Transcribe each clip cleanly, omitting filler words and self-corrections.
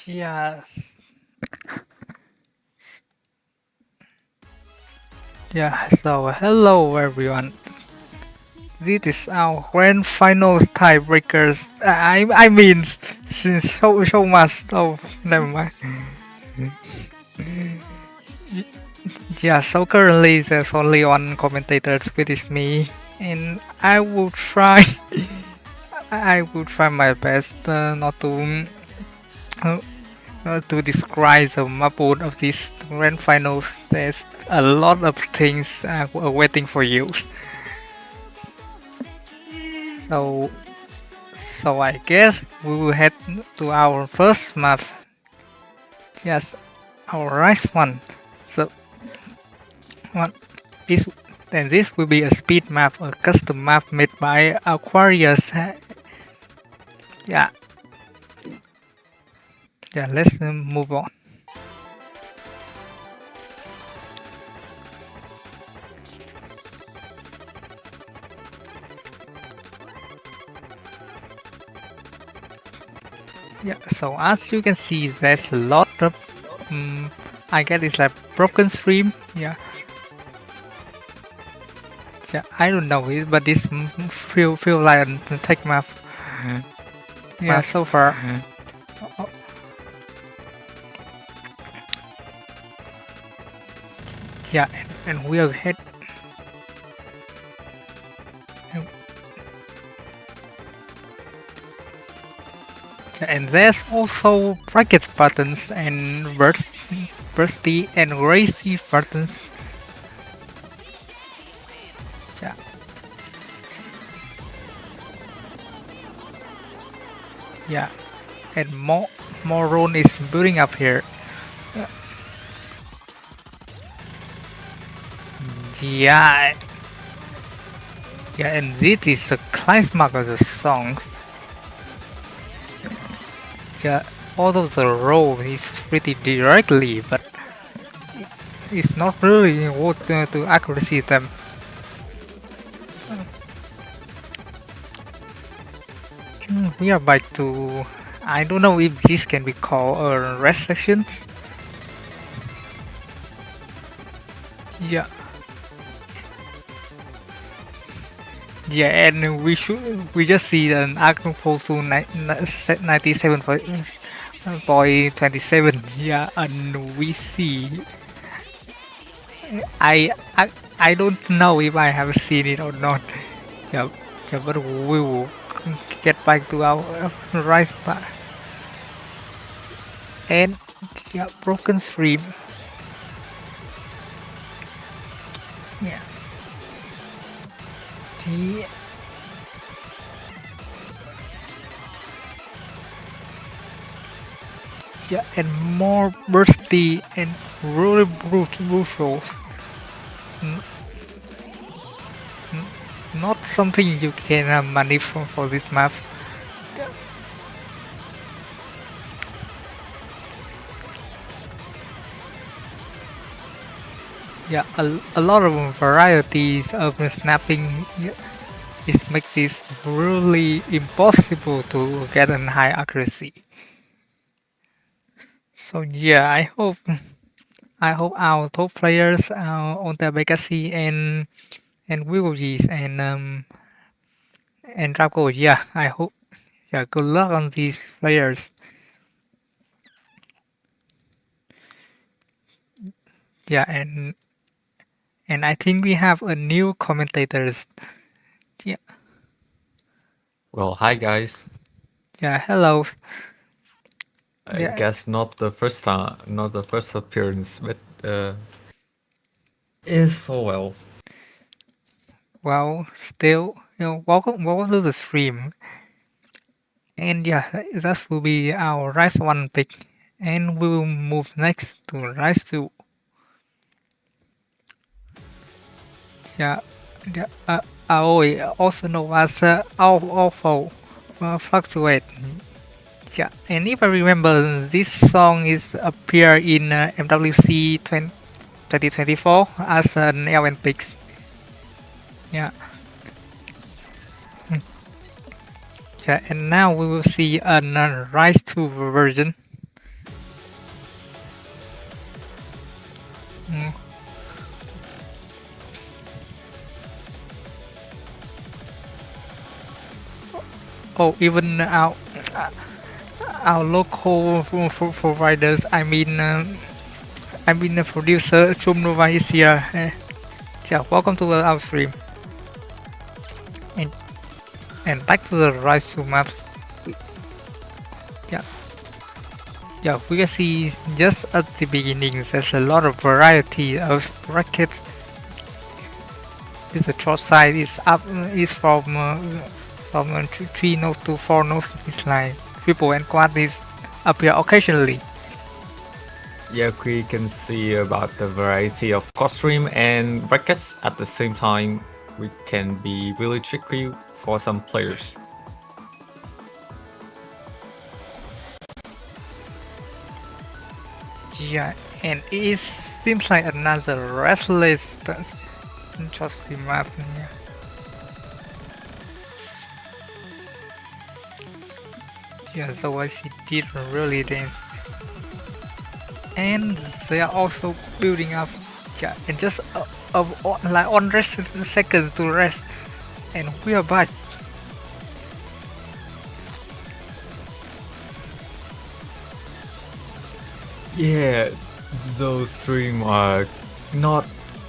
Yes. Yeah, so hello everyone. This is our grand final tiebreakers. I mean, so much. Oh, never mind. Yeah, so currently there's only one commentator, which is me, and I will try. I will try my best not uh, to describe the Mappool of this grand finals. There's a lot of things waiting for you. So I guess we will head to our first map. Yes, our rice one. So one is then this will be a speed map, a custom map made by Aquarius. Yeah, yeah. Let's move on. Yeah. So as you can see, there's a lot of I guess it's like broken stream. Yeah. Yeah. I don't know it, but this feel like a tech map. Yeah. So far. Oh, yeah, and we'll head. And there's also bracket buttons and bursty and racy buttons. Yeah, yeah, and more rune is building up here. Yeah, yeah, and this is the climax of the songs. Yeah, although the roll is pretty directly, but it's not really what to accuracy them. We are back to. I don't know if this can be called a rest sections. Yeah. Yeah, and we just see an arc falls to 97.27. Yeah, and we see I I I don't know if I have seen it or not. Yeah, yeah, but we will get back to our rise bar and yeah, broken stream. Yeah, the yeah, and more bursty and really brutal. N- Not something you can manipulate for this map. Yeah, a lot of varieties of snapping it makes this really impossible to get a high accuracy. So yeah, I hope our top players on the Legacy and Willies and Draco, yeah, I hope yeah, good luck on these players. Yeah, and I think we have a new commentators. Yeah, Well, hi guys. yeah, hello. I Yeah, guess not the first time, not the first appearance, but is so well. well, still, welcome to the stream. And yeah, that will be our Rise 1 pick. And we will move next to Rise 2. Yeah, yeah Aoi, also known as Awful Fluctuate. Yeah, and if I remember, this song is appear in MWC 2024 as an event pick. Yeah, yeah, and now we will see a Rise 2 version. Oh, even our local providers. I mean the producer Chum Nova is here. Yeah, welcome to our stream. And back to the Rise to maps. We- Yeah, yeah, we can see just at the beginning there's a lot of variety of brackets. The short side is up is from 3 notes to 4 notes. It's like triple and quad is appear occasionally. Yeah, we can see about the variety of costume and brackets at the same time, which can be really tricky for some players. Yeah, and it seems like another restless interesting map. Yeah. Yeah, so I see didn't really dance. And they are also building up. Yeah, and just like 1 seconds to rest. And we are back. Yeah, those streams are not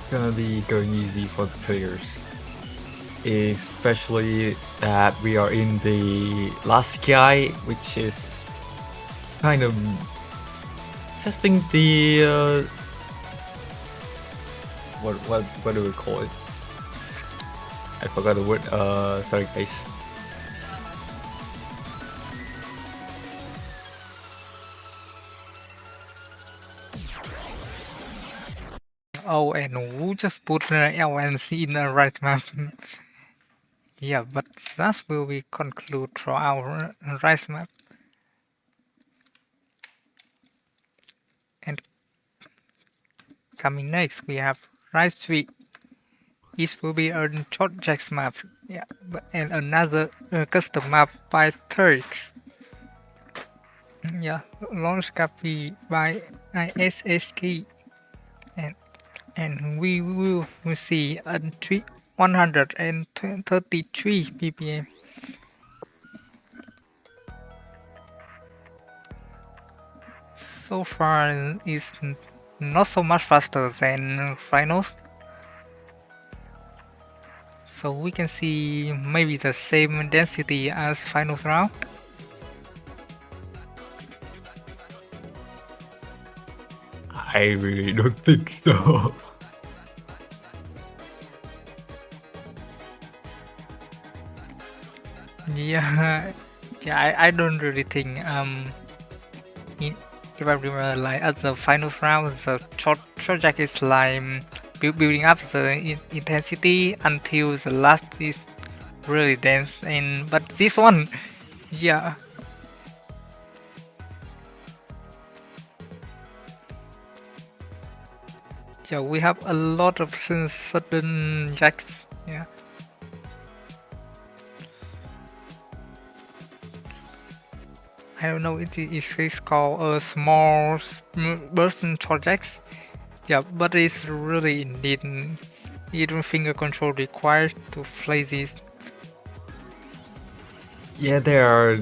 gonna be going easy for the players. Especially that we are in the last sky, which is kind of testing the what do we call it? I forgot the word. Sorry guys. Oh, and we just put LNC in the right map. Yeah, but that will be conclude for our right map. And coming next, we have right 3. It will be a short jacks map. Yeah, and another custom map by Turks. Yeah, launch copy by ISHK. And we will see a 133 ppm. So far, it's not so much faster than finals. So we can see maybe the same density as finals round. I really don't think so. Yeah, yeah, I don't really think if I remember like at the finals round the short jack is like building up the intensity until the last is really dense. And but this one, yeah, yeah, we have a lot of sudden jacks. Yeah. I don't know, it's called a small burst projects. Yeah, but it's really indeed even finger control required to play this. Yeah, there are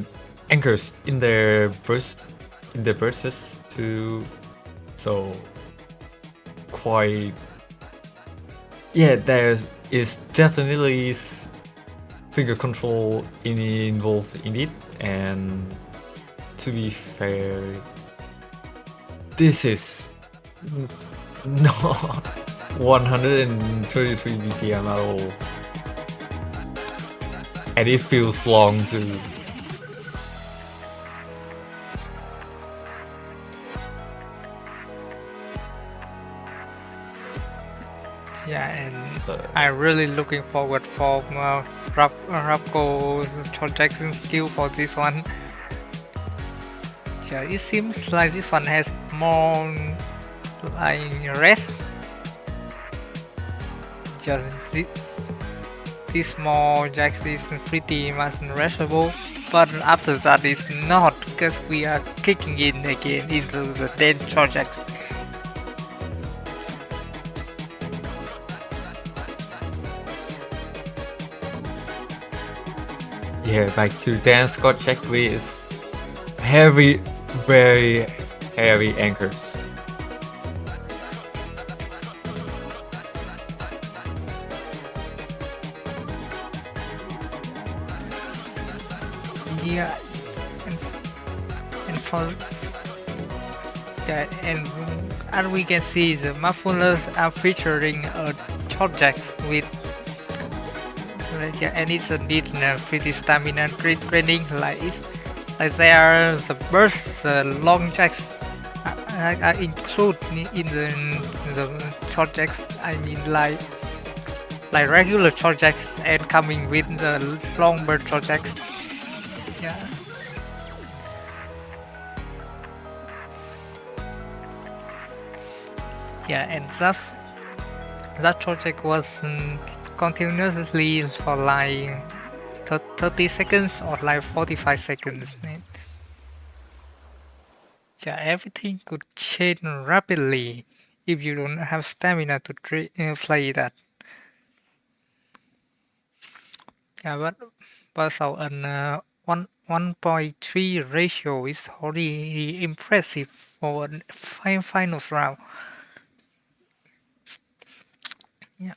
anchors in their bursts too. So quite. Yeah, there is definitely finger control involved in it, and to be fair, this is not 133 BPM at all, and it feels long too. Yeah, and I'm really looking forward for Rapco's transaction skill for this one. Yeah, it seems like this one has more like rest. Just this small jacks is pretty much restable, but after that it's not because we are kicking in again into the dead projects. Yeah, back to dance got checked with heavy, very heavy anchors. Yeah, and, and for that, and as we can see, the mufflers are featuring short jacks with yeah, and it's a need pretty stamina training like they are the burst long jacks are included in the short jacks. I mean like regular short jacks and coming with the long burst short jacks. Yeah. Yeah, and that project was continuously for like 30 seconds or like 45 seconds. Yeah, everything could change rapidly if you don't have stamina to play that. Yeah, but so an 1.3 ratio is already impressive for a finals round. Yeah,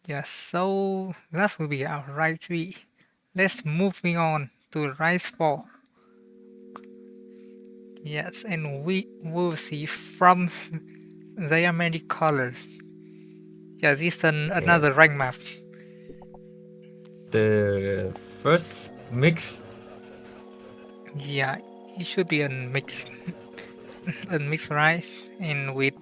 yeah. So that will be our right three. Let's moving on to rise 4. Yes, and we will see from there are many colors. Yes, it's Yeah. another rank map. The first mix, Yeah, it should be a mix, right? And with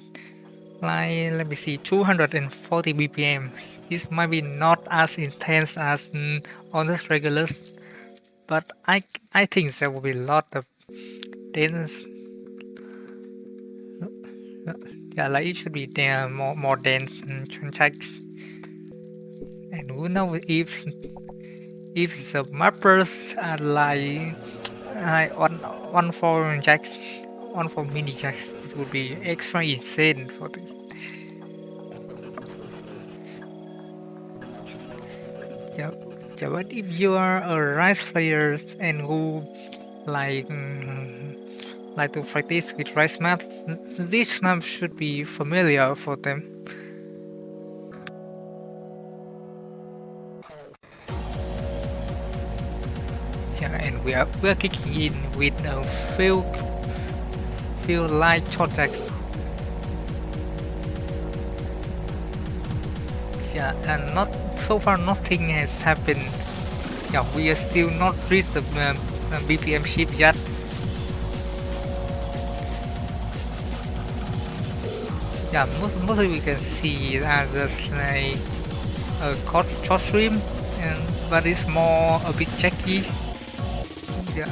like let me see, 240 BPMs. This might be not as intense as honest regulars, but I think there will be a lot of dance. Yeah, like it should be there more dance tracks. And who knows if the mappers are like one for jacks, one for mini jacks, it would be extra insane for this. Yeah, yeah. But if you are a rice player and who like like to practice with rice map, this map should be familiar for them. Yeah, and we are kicking in with a few light short jacks. Yeah, and not so far nothing has happened. Yeah, we are still not reached the BPM shift yet. Yeah, mostly we can see as just like a short stream, and but it's more a bit checky. Yeah,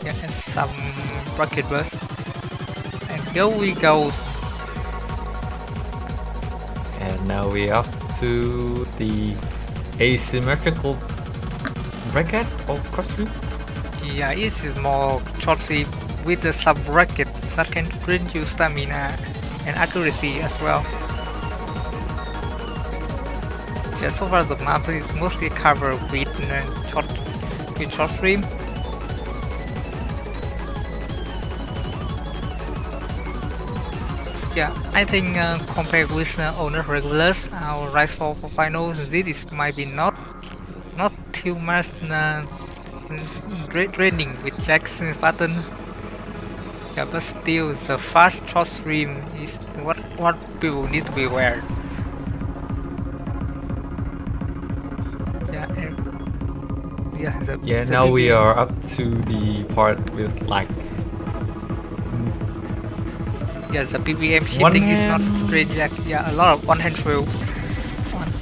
yeah, and some rocket burst. And here we go. and now we're up to the asymmetrical bracket or crossfit. Yeah, it is more short stream with the sub brackets that can drain you stamina and accuracy as well. Just so far the map is mostly covered with short stream. Yeah, I think compared with owner regulars, our Rise for finals, this is might be not too much training with jacks buttons. Yeah, but still the fast short stream is what people need to be aware. Yeah, and yeah, Yeah, the now we BBM. are up to the part with like Yeah, the BBM one hitting is not hand. train jack. Yeah, a lot of one hand throw. One,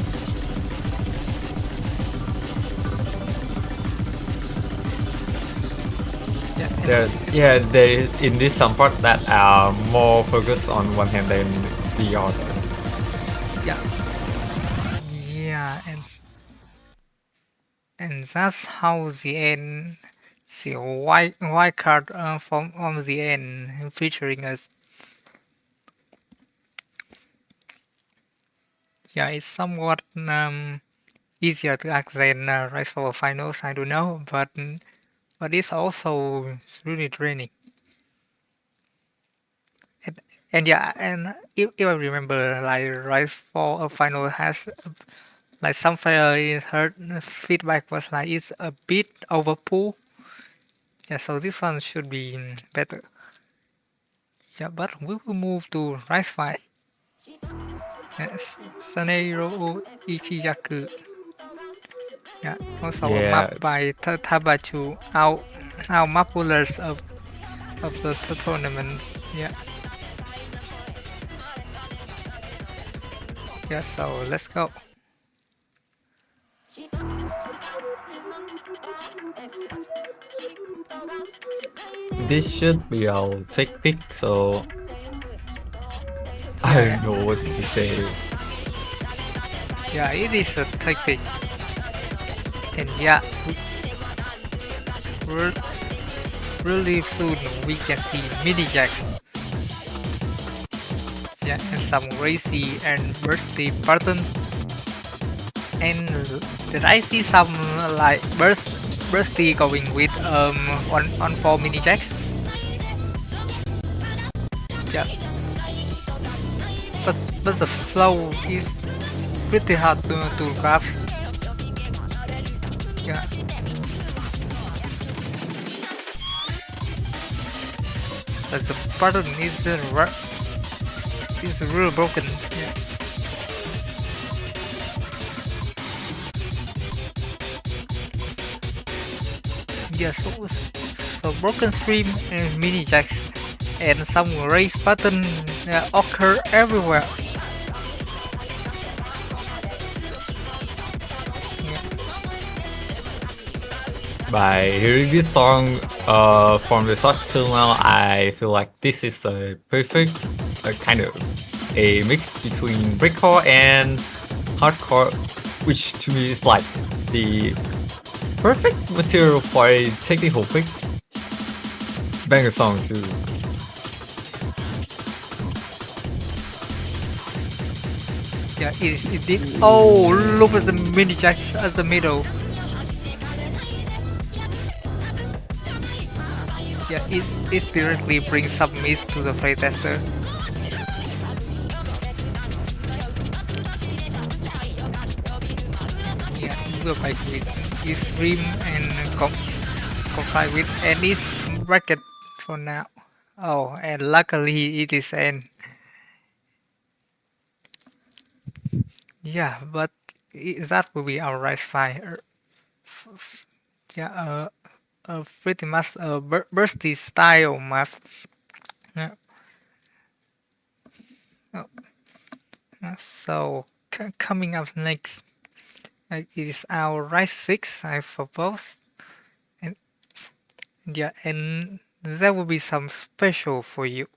yeah, There's yeah, there in this some part that are more focused on one hand than the other. yeah, yeah, and that's how the end. The white card from the end featuring us. Yeah, it's somewhat easier to ask than Rise for Finals. I don't know, but it's also really draining. And, and yeah, and if I remember, like Rise for a Final has like some player in her feedback was like it's a bit overpool. Yeah, so this one should be better. Yeah, but we will move to Rise 5. Yes, Sanero Ichiyaku. Yeah, also a map Yeah, by Tabachu, our Mappoolers of the tournament. Yeah, yeah, so let's go. this should be our safe pick, so I Yeah, don't know what to say. yeah, it is a tactic. And yeah, re really soon we can see mini jacks. Yeah, and some racy and bursty buttons. And did I see some like bursty going with on 4 mini jacks? Yeah, but the flow is pretty hard to grab. Yeah, but the button is really broken. Yeah, yeah. So broken stream and mini jacks and some race button occur everywhere. Yeah, By hearing this song from the start till now, I feel like this is a perfect kind of a mix between breakcore and hardcore, which to me is like the perfect material for a technical pick. Banger song too. yeah. It did. Oh, look at the mini jacks at the middle. Yeah, it directly brings some miss to the playtester. Yeah, Google Bike is stream and comply with any bracket for now. Oh, and luckily it is an yeah, but that will be our Rise 5. Yeah, pretty much a bursty style map. Yeah. Oh, so coming up next is our Rise 6, I suppose. And yeah, and there will be some special for you.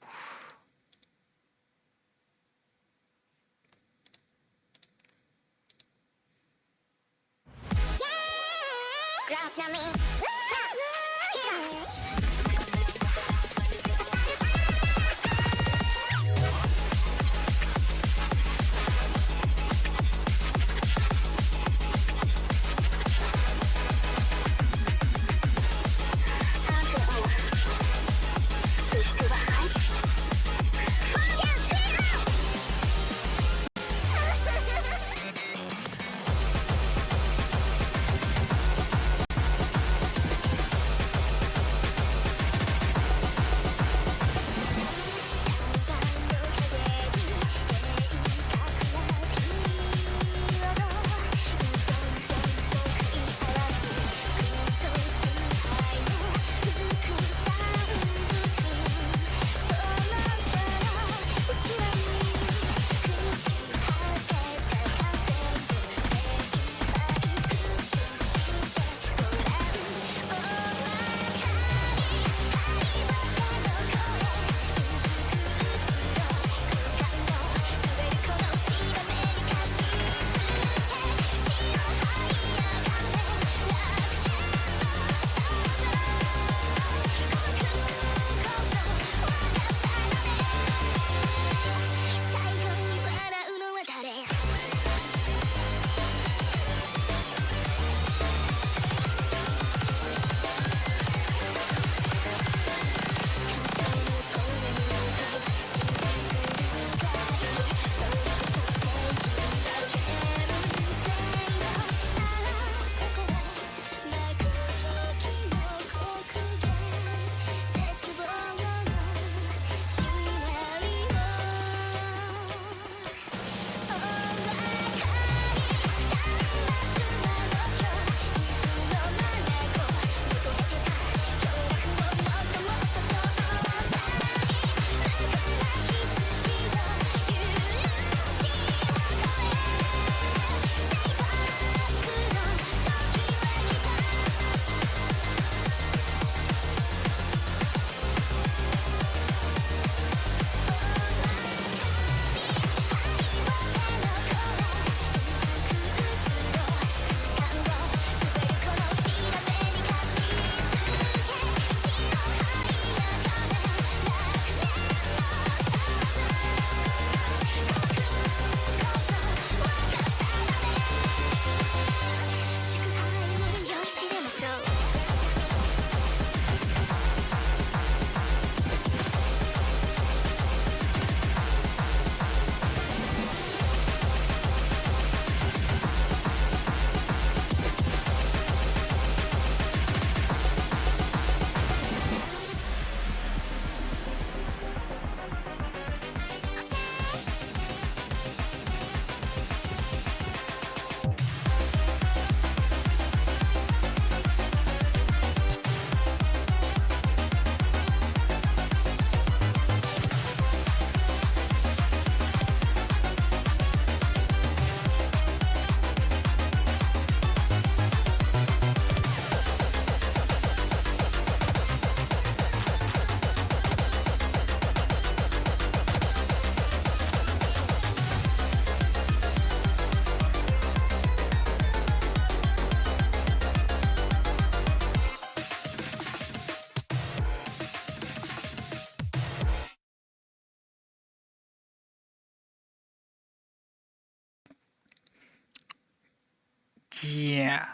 Yeah,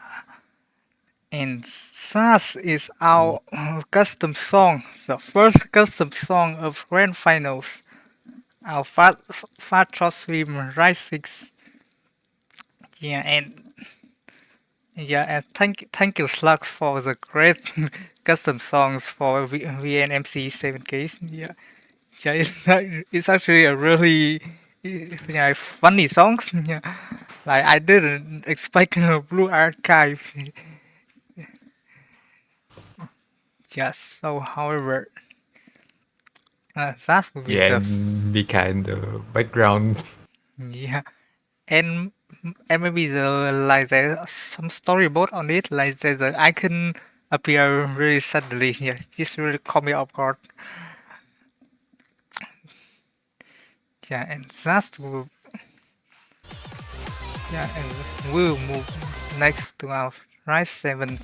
and that is our custom song, the first custom song of Grand Finals. Our fat short swim Rise 6. Yeah, and thank you Slugs for the great custom songs for VNMC7k. Yeah, it's actually a really yeah, funny songs. Yeah, like I didn't expect a Blue Archive. Yes, so however, that would be Yeah, the and the kind of background. yeah, and and maybe there's some storyboard on it, like the icon appear really suddenly. Yes, this really caught me off guard. Yeah, and that's will yeah, and we'll move next to our Rise 7,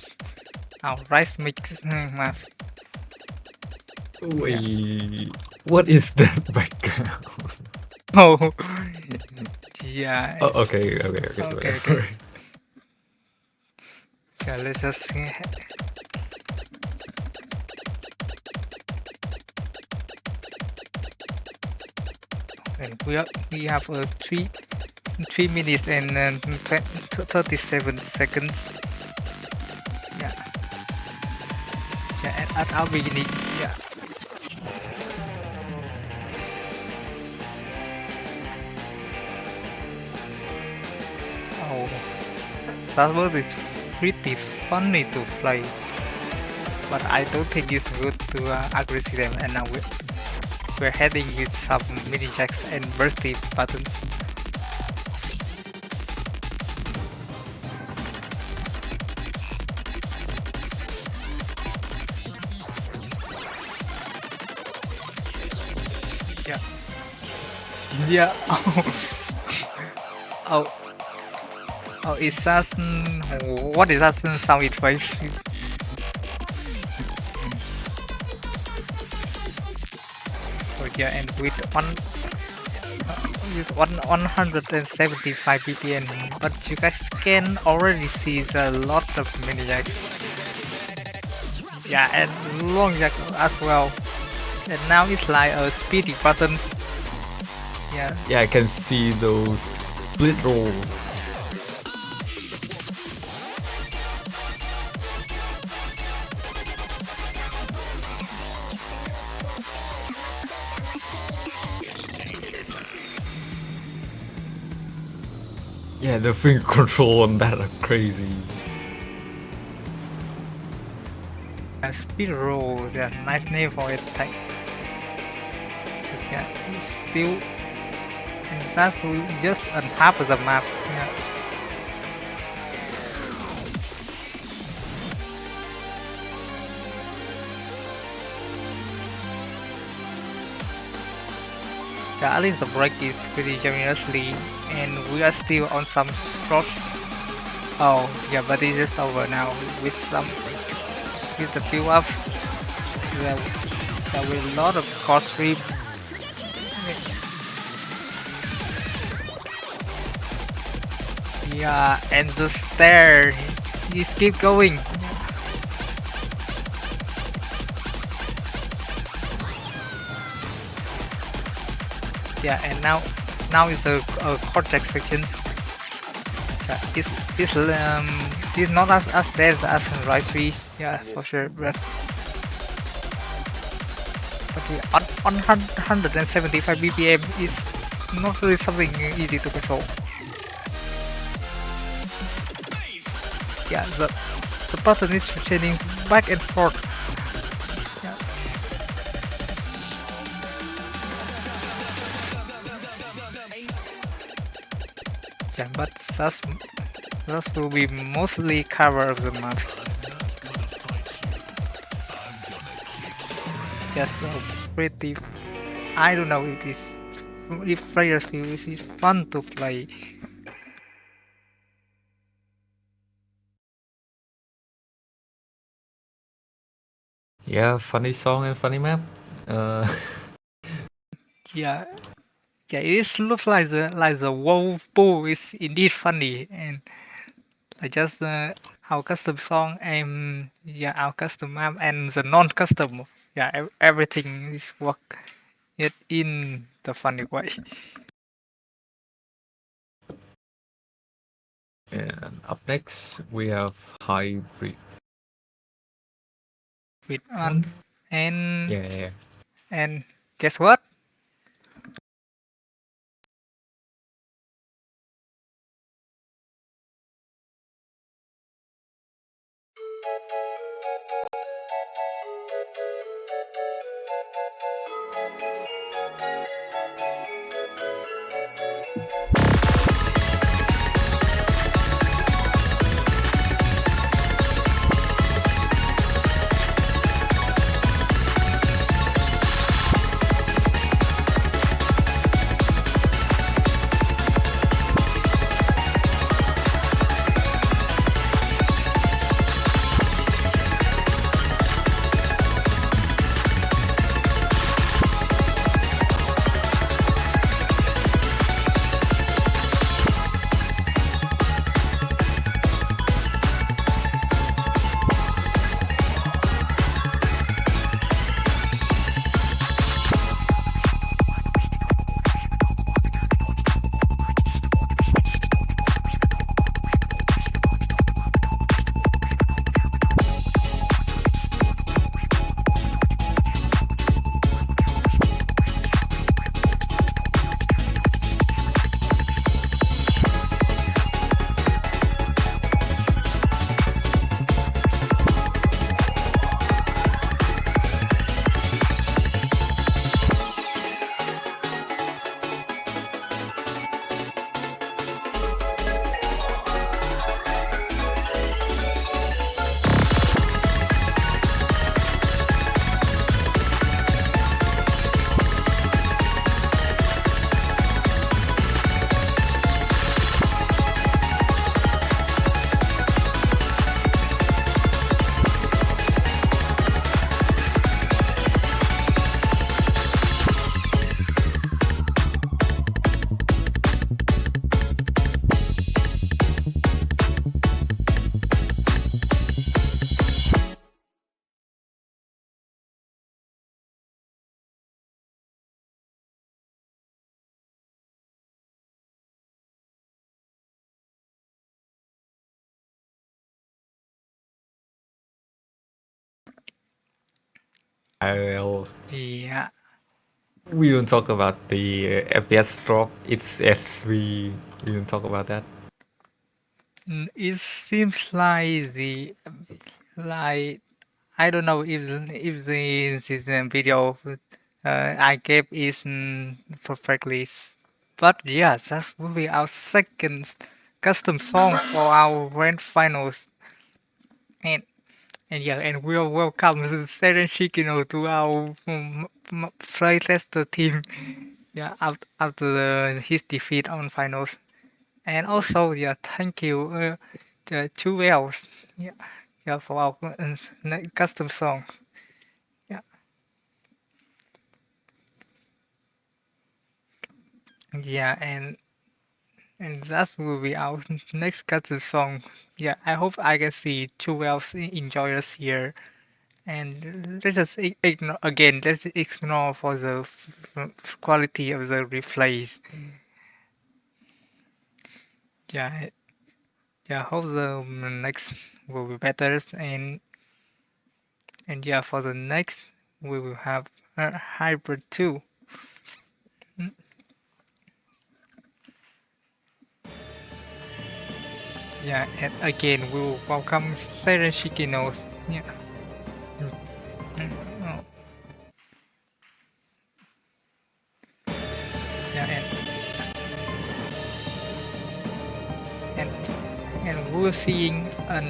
our Rise Mix map. Yeah. Wait, what is that background? Oh, yeah. Oh, okay. Okay. Yeah, let's just and we have 3 minutes and 37 seconds. Yeah, yeah, and at our beginning, yeah. Oh, that was pretty funny to fly, but I don't think it's good to aggressive them. And now we're heading with some mini jacks and bursty buttons. Yeah. Yeah. Oh. Oh, assassin. What is assassin sound effects? So yeah, and with 175 BPM, but you guys can already see a lot of mini jacks. Yeah, and long jack as well. And now it's like a speedy buttons. Yeah. Yeah, I can see those split rolls. Yeah, the finger control on that are crazy. Speed roll, yeah, nice name for it. So yeah, it's still exactly just on half of the map. Yeah. Yeah, at least the break is pretty generously, and we are still on some shots. Oh yeah, but it's just over now with the build up. There will a lot of cost rip. Yeah, and the stair is keep going. Yeah, and now is a cortex sections. Yeah, it's not as dense as in right trees. Yeah, for sure. But yeah, on 175 BPM is not really something easy to control. Yeah, the button is changing back and forth. Yeah, yeah, but that will be mostly cover of the maps. Just pretty. I don't know if players feel it is fun to play. Yeah, funny song and funny map. Uh, Yeah, yeah, it looks like the wolf bull is indeed funny, and like just our custom song and yeah our custom map and the non-custom. Yeah, everything is work it in the funny way. and up next we have hybrid. With one and Yeah, yeah. and guess what? I'll Yeah, We don't talk about the FPS drop. It's as we don't talk about that. it seems like like I don't know if the season video I gave is perfectly, but yeah, that will be our second custom song for our grand finals, and yeah, and we'll welcome Seren Shikino to our playtester team. Yeah, after his defeat on finals, and also yeah, thank you the two wells. Yeah, yeah for our custom song. Yeah. Yeah, and that will be our next custom song. Yeah, I hope I can see two wells enjoy us here. And let's just ignore again. Let's ignore for the quality of the replays. Yeah, yeah. Hope the next will be better. And yeah, for the next we will have a hybrid too. Yeah, and again we will welcome Seren Shikinos. Yeah. Oh, yeah, and and we're seeing an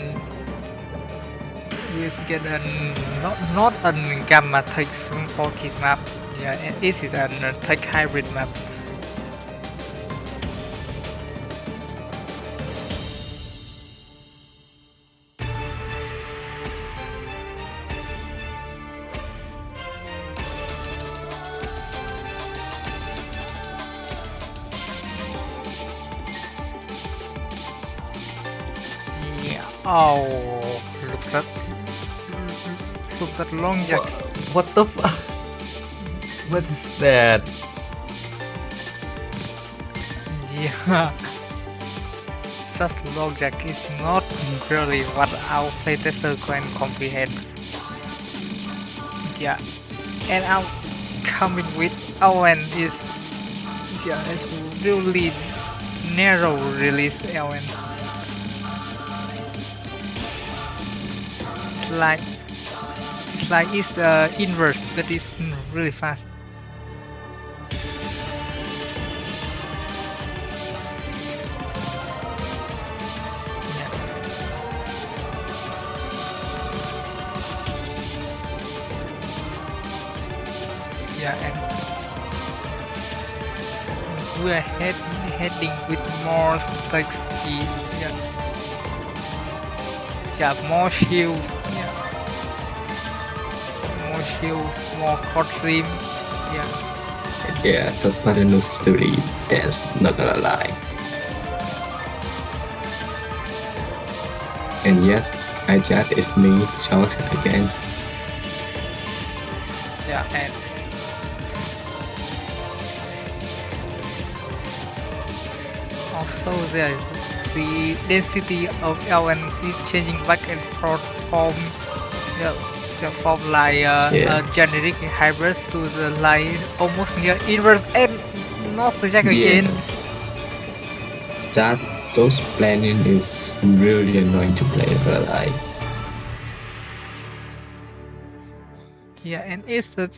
we're seeing an not an gamma take for his map. Yeah, and it is an take hybrid map. Yeah. Oh, looks at long jacks. What the fuck? What is that? Yeah. Such long jack is not really what our playtester can comprehend. Yeah. And our coming with Owen is just really narrow release Owen. It's like it's the inverse that is really fast. Yeah, yeah, and we're heading with more stakes keys. Yeah, yeah, more shields. Yeah, more shields, more core trim. Yeah, Yeah, those button looks really dense, not gonna lie. And yes, I just is me short again. yeah, and also there is the density of LNC changing back and forth from the, from like Yeah. a generic hybrid to the like almost near inverse and not the jack again. That those planning is really annoying to play, but I Yeah, and it's the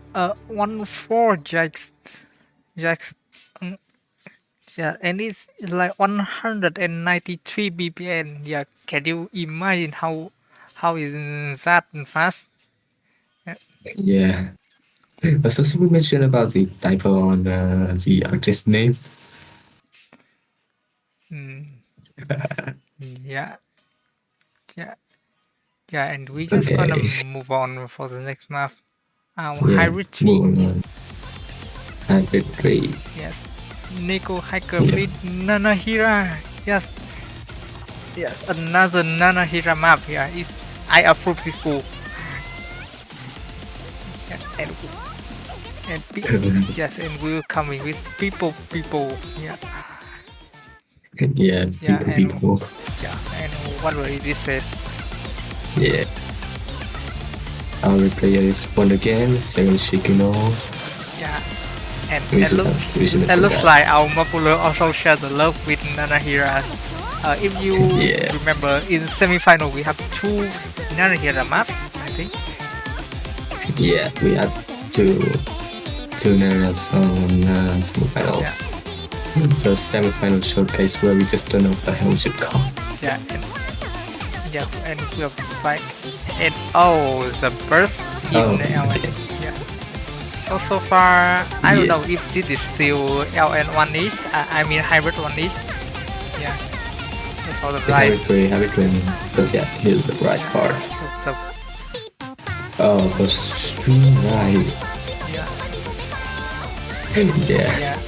1-4 jacks. mm, Yeah, and it's like 193 BPM. Yeah, can you imagine how is that fast? yeah. But so we mentioned about the typo on the artist name. Mm, yeah, yeah, yeah, and we just gonna Okay. move on for the next map. Our Yeah. hybrid tree. Moving on. Hybrid 3. Yes, Neko Hiker Yeah. Fleet Nanahira. Yes, yes, another Nanahira map here. Is I approve this pool. Yeah, and yes, and we're coming with people. Yeah, Yeah, yeah, people. yeah, and what will it say? Yeah. Our player is one again, Seven Shikino. Yeah, and We it should looks have- we should have it looks said like our Mappool also share the love with Nanahiras. If you Yeah. remember, in semi-final we have two Nanahira maps, I think. Yeah, we had two narratives on semifinals. So semifinal showcase where we just don't know what the hell we should call. Yeah, and we have fight. And oh, the burst in Oh, LNS. Yeah. So far, I don't Yeah. know if this is still LN1 ish. I mean hybrid 1 ish. Yeah. For the It's rise. Harry Quinn. But yeah, here's the right part. So Oh, the stream right. yeah. Yeah. Yeah.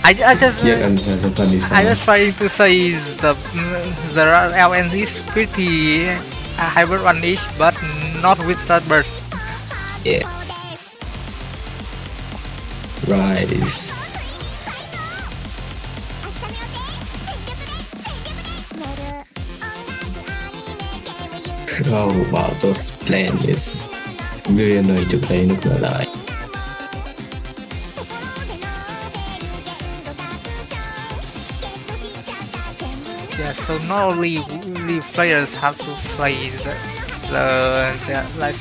I just Yeah, and the funny I sound. just trying to say the LN is pretty a hybrid one each, but not with starburst. Yeah. Rise. Oh wow, those plan is really annoying to play, not gonna lie. Yeah, so not only the players have to play the like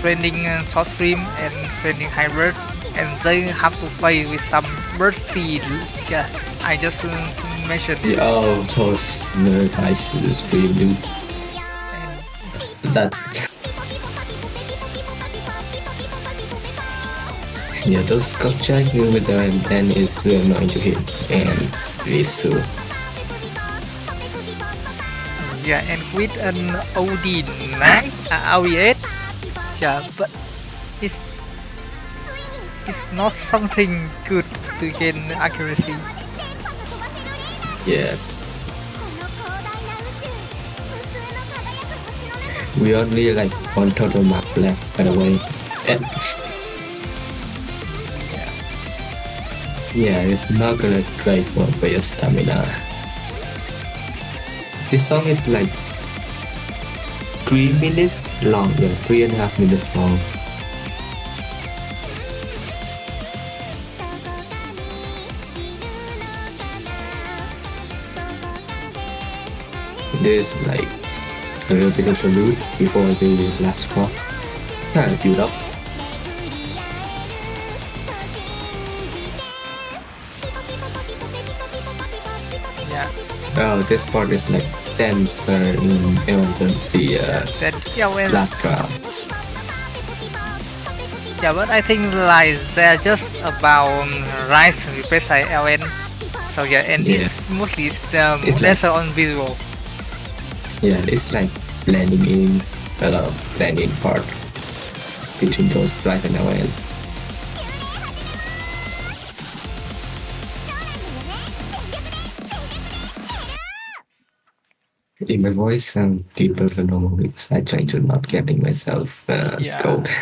training short stream and training hybrid, and they have to play with some bursty. Yeah, I just mentioned it. Yeah, oh, those guys screaming. That. Yeah, those sculpture here with the pen is really annoying to hit, and these two. Yeah, and with an OD9, OD8, yeah, but it's not something good to gain accuracy. Yeah. We only like one total map left, by the way. And yeah, it's not gonna try for your stamina. This song is like 3 minutes long, yeah, 3.5 minutes long. There's like a little bit of a loop before the last crop. Kind of build up. Yeah. Oh, this part is like denser in the last round. Yeah, but I think like they're just about rise and replace like LN. So yeah, and it's mostly it's lesser on visual. Yeah, it's like blending in, blending part between those rise and LN. In my voice sound deeper than normal because I try to not getting myself scolded.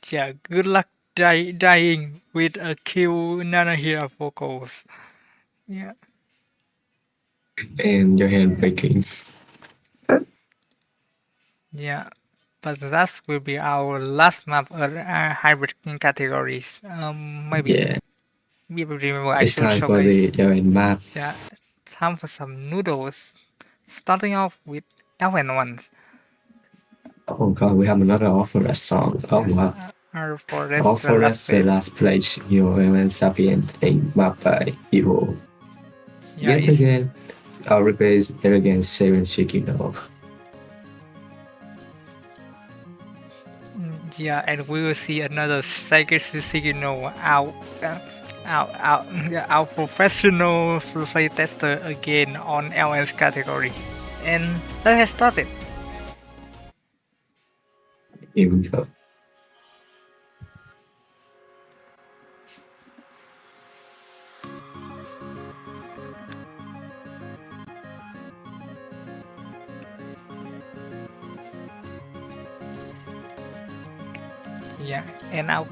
Yeah, good luck dying with a Q Nana Hero vocals. Yeah. And your hand breaking. Yeah. But that will be our last map hybrid categories. Maybe. Yeah. We will remember I It's should time showcase. for the LN map. Yeah. Time for some noodles. Starting off with LN ones. Oh god, we have another Offer song. Oh Yes, wow. our forest Offer the last pledge, LN Sapient and map by Hero. Yeah, Yet again, I'll replace yet again 7 Shikino. Yeah, and we will see another Sacred Shikino our professional play tester again on LN's category. And let's get started. Here we go. Yeah, and now.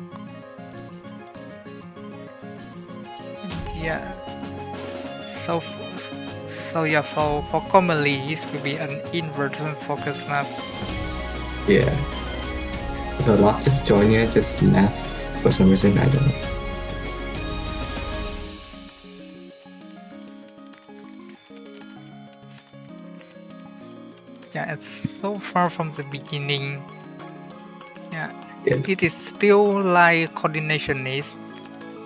Yeah. So yeah, for commonly this will be an inversion focus map. Yeah. So Lock just joined here, just left for some reason, I don't know. Yeah, it's so far from the beginning. Yeah. It is still like coordination is.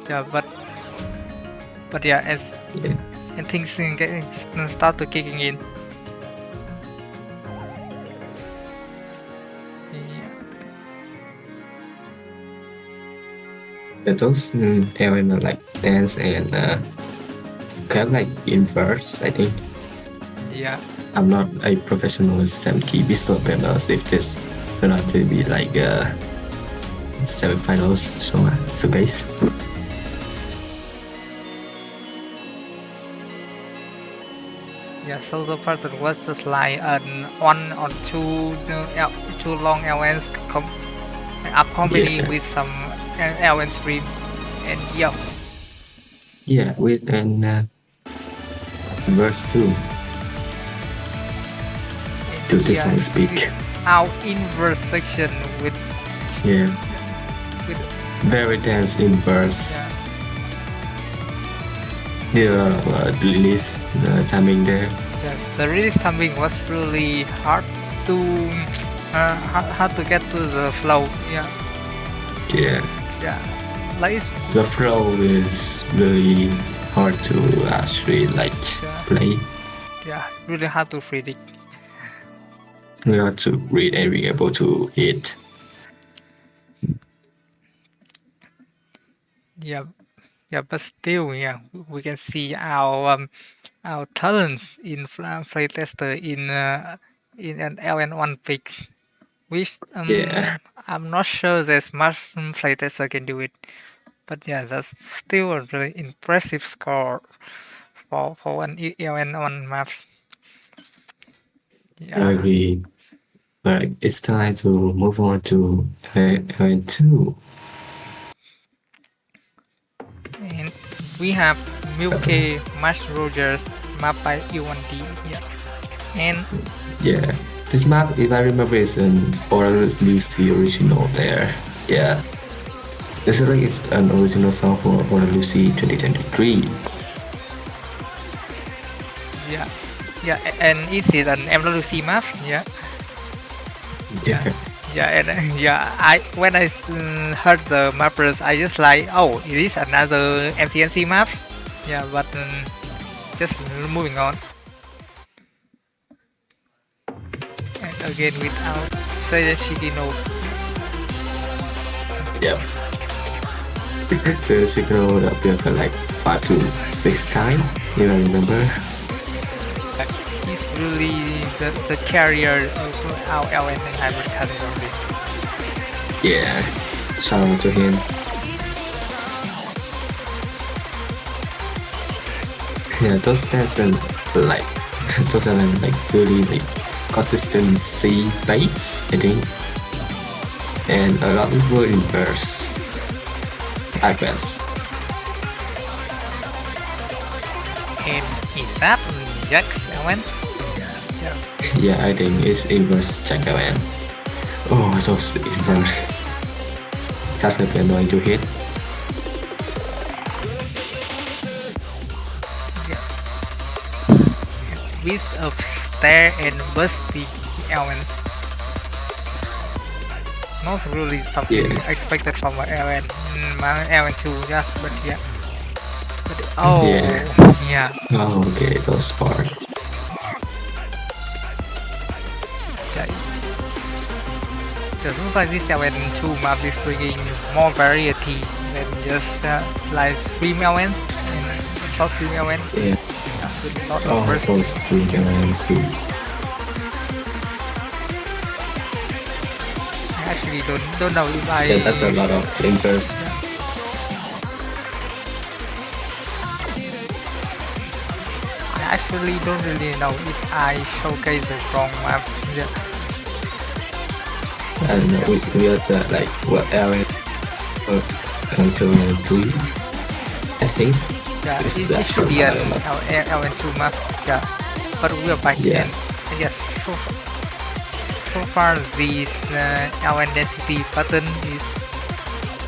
Yeah, but yeah, and things start to kicking in. Yeah, those LN are like dance and kind of like inverse, I think. Yeah. I'm not a professional 7k pistol player if this turn out to be like semi-finals, so guys. Yeah, Yeah, so the pattern was just like one or two two long LNs accompanied Yeah, with some LN stream, and yeah, yeah, with an verse 2 to and this yeah, song speak. it's our inverse section Yeah, with very dense in verse. yeah. The release timing there. Yes, the release timing was really hard to hard to get to the flow. Yeah, Yeah, yeah, like it's, the flow is really hard to actually like yeah, play. yeah, really hard to predict. We have to read and be able to hit. Yeah, yeah, but still, yeah, we can see our talents in playtester in an LN1 picks, which Yeah, I'm not sure there's much playtester can do it. But yeah, that's still a really impressive score for an LN1 maps. I Yeah, agree. Alright, it's time to move on to event 2. and we have Milky Mash Rogers map by E1D. Yeah, and Yeah, this map, if I remember, is an Oral Lucy original there. Yeah, this is like it's an original song for Oral Lucy 2023. yeah, yeah, and is it an MWC map? Yeah. Yeah, Yeah, yeah, and yeah. I when I heard the mappers, I just like, oh, it is another MCNC maps. Yeah, but just moving on. And again without say Shigino. yeah. So Signal appeared for like 5 to 6 times, if I remember. He's really the carrier of our LN and hybrid cutting on this. Yeah, shout out to him. Yeah, those stats are like those are like really like consistency based, I think, and a lot of people inverse, I guess. And is that Jax LN? Yeah. Yeah, I think it's inverse check and oh, those inverse. That's gonna be annoying to hit. With of stare and busty elements. Not really something Yeah. expected from an LN, my LN too, yeah, but yeah. But oh, Yeah. yeah, Oh, okay, those part. yeah. Just looks like this LN 2 map is bringing more variety than just like stream LNs and short stream LN. Yeah. Yeah, with a lot of Oh, burst. those three elements too. I actually don't know if I Yeah, that's a lot of inverse. I actually don't really know if I showcase the wrong map. Yeah, I don't know, we are the, like what element until 3. I think so. yeah, This is it should be actual an map. LN2 map. Yeah, but we are back Yeah. and yes, so far this LN density button is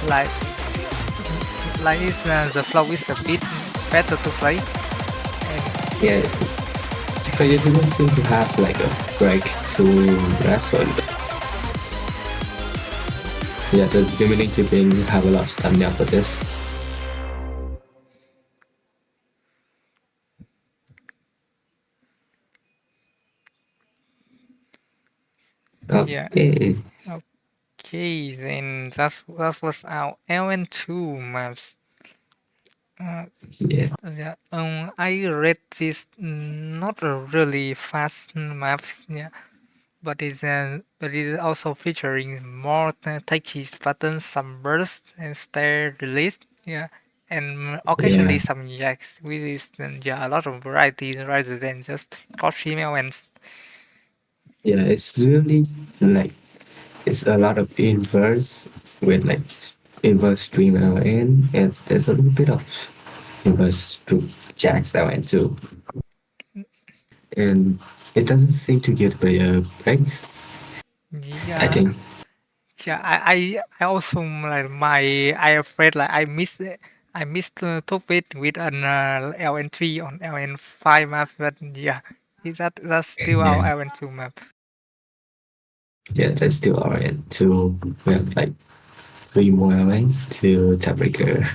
like is the flow is a bit better to play. And Yeah, because you didn't seem to have like a break to rest on. Yeah, the remaining keeping have a lot of stamina for this. yeah, Okay. okay, then that was our LN2 maps. Yeah. Yeah, I read this not a really fast maps, yeah, but it's also featuring more touchy buttons, some burst and stair release, yeah. and Yeah, occasionally some jacks, which is yeah, a lot of varieties rather than just got female and yeah, it's really like it's a lot of inverse with like inverse stream LN, and there's a little bit of inverse to jacks LN too. And it doesn't seem to get player breaks, I yeah. think. Yeah, I also like I afraid like I missed top it with an LN3 on LN5 map, but yeah, that's still our Yeah, LN2 map. yeah, that's still RN. So we have like three more LNs to tiebreaker.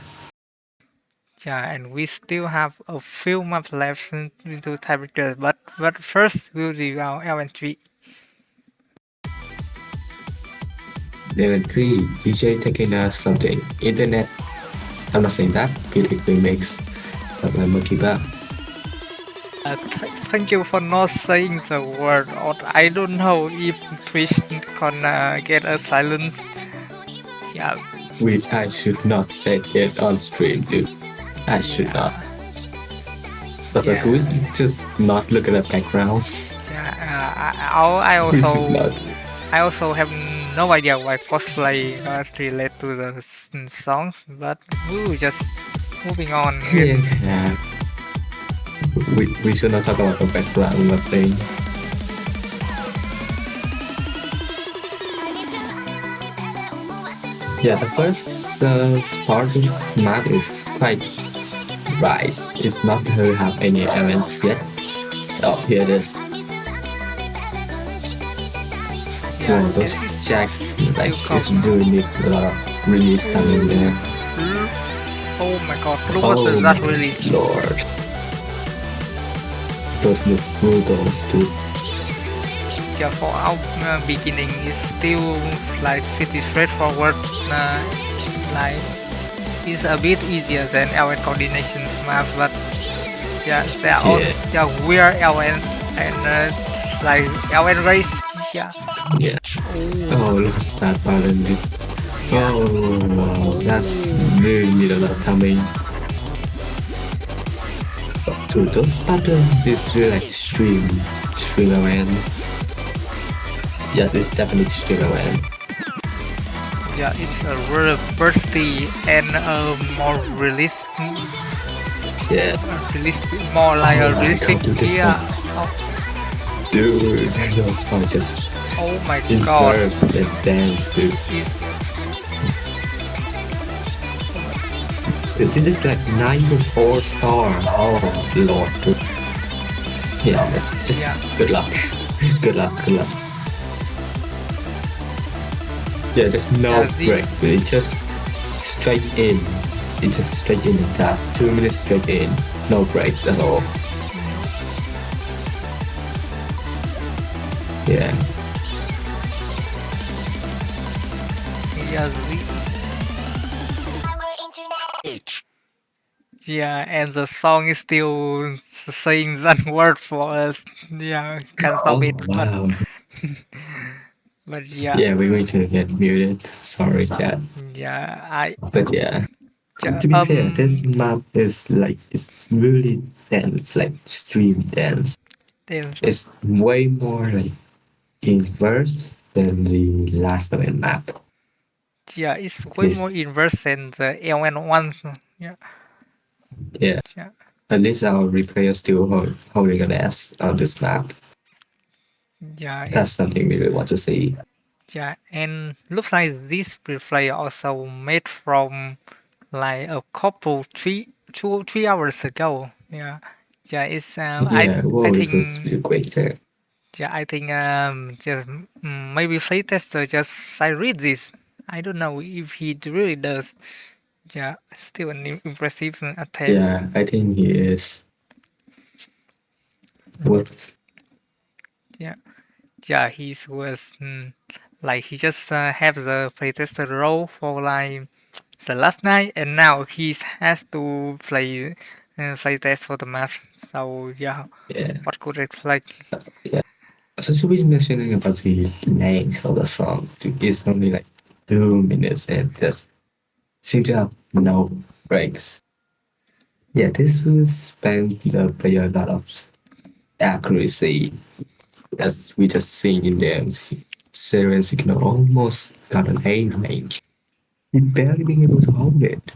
Yeah, and we still have a few maps left into tiebreaker, but first we'll do our LN3. Level 3, DJ taking us something. Internet, I'm not saying that, beautifully makes but my monkey back. Thank you for not saying the word, or I don't know if Twitch gonna get a silence. Yeah, I should not say it on stream, dude. I should not. yeah, Also, could we yeah. just not look at the background? Yeah, I We should also not. I also have no idea why cosplay relate to the songs, but we will just moving on with Yeah. We should not talk about the background of thing. Yeah, the first part of map is quite rice. It's not really have any elements yet. Oh, here it is. yeah, Whoa, and those it's jacks, like, still it's come. really need a lot of release timing there. Oh my god, look what Oh that my release. lord. Those look brutal, dude. Yeah, for our beginning is still like pretty straightforward. Like it's a bit easier than LN coordinations map, but yeah, there are also Yeah, yeah weird LNs and like LN race. Yeah. yeah. Oh, look at that balance, dude. Yeah. Oh, wow, that's really need a lot of timing. To those pattern, this really like stream around. Yes, it's definitely stream around. Yeah, it's a really bursty and more realistic, Yeah. more like Oh a my realistic. god, dude, this Yeah. one. Oh, Dude, those one just oh my god. inverse and dance, dude. It's, This is like 94 star. Oh lord, dude. Yeah, just yeah. good luck. Good luck, good luck. Yeah, there's no Yeah, break, but it just straight in. It just straight in like that. 2 minutes straight in. No breaks at all. Yeah. Yeah, yeah, and the song is still saying that word for us. Yeah, can't stop Oh it. wow. But yeah, Yeah, we're going to get muted. Sorry, chat. yeah, I But yeah. yeah, To be fair, this map is like it's really dense, like stream dense. then It's way more like inverse than the last event map. yeah, it's way It's, more inverse than the LN ones. Yeah, yeah, yeah, at least our replayer still holding an S on this map. yeah. That's It's something we really want to see. yeah, and looks like this replay also made from like a couple 3 hours ago. Yeah, yeah. It's Yeah, I whoa, it was think really great there. yeah, I think just maybe playtester just I read this. I don't know if he really does. Yeah, still an impressive attempt. Yeah, I think he is. What? Yeah, yeah, he was like he just have the playtester role for like the last night, and now he has to play test for the map. So yeah, Yeah, what could it expect? yeah. So should we mentioning about the length of the song? It's only like 2 minutes and just seem to have no breaks. Yeah, this will spend the player a lot of accuracy, as we just seen in the Syrian signal almost got an A range. He barely being able to hold it.